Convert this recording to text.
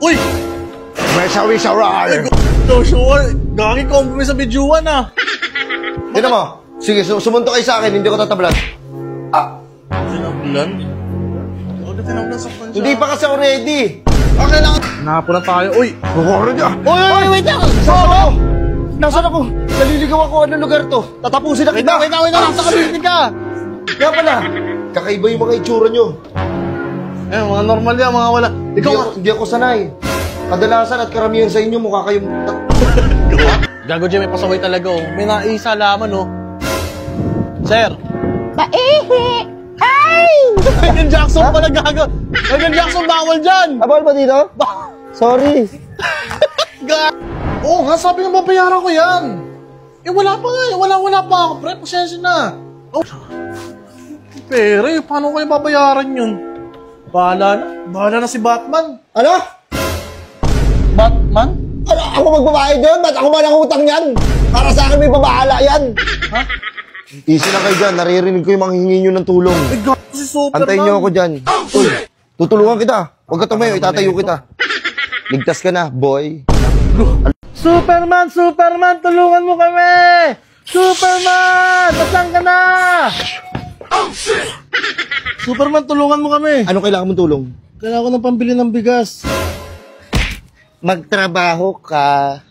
Uy! May sawi-sarar. So sure, gagi combo sa bidyuan ah. Tignan mo. Sige, sumunto kayo sa akin, hindi ko tatablan. Tinablan? Huwag na tinablan sa pansya. Hindi pa kasi ako ready. Okay lang. Napo na tayo. Uy! Bukoro niya. Uy, wait lang. Saan? Nasaan ako? Naliligaw ako. Anong lugar to? Tatapusin na kita. Wait na. Nasa kabili ka. Kaya pala, kakaiba yung mga itsura nyo. Eh, mga normal yan, mga wala. Hindi ako sanay. Kadalasan at karamihan sa inyo mukha kayong... Gago dyan, may pasaway talaga oh. May naisa laman oh. Sir! Maihi! Ay! Michael Jackson pala gago! Michael Jackson bawal dyan! Abal ba dito? Sorry. Oo nga, sabi nga babayaran ko yan. Eh wala pa nga eh. Wala pa ako pre. Pasensya na. Oh. Pero eh, paano ko yung babayaran yun? Bahala na si Batman. Ano? Batman? Ano? Ako magbabayad yun? Ba't ako ba nangutang yan? Para sa akin may babahala yan. Ha? Easy lang kayo dyan. Naririnig ko yung mga hingi nyo ng tulong. Eh gago si Superman. Antayin nyo ako dyan. Uy, tutulungan kita. Huwag ka tumayo, itatayo kita. Ligtas ka na, boy. Superman! Tulungan mo kami! Superman! Saan ka na? Superman, tulungan mo kami! Ano kailangan mong tulong? Kailangan ko ng pambili ng bigas. Magtrabaho ka.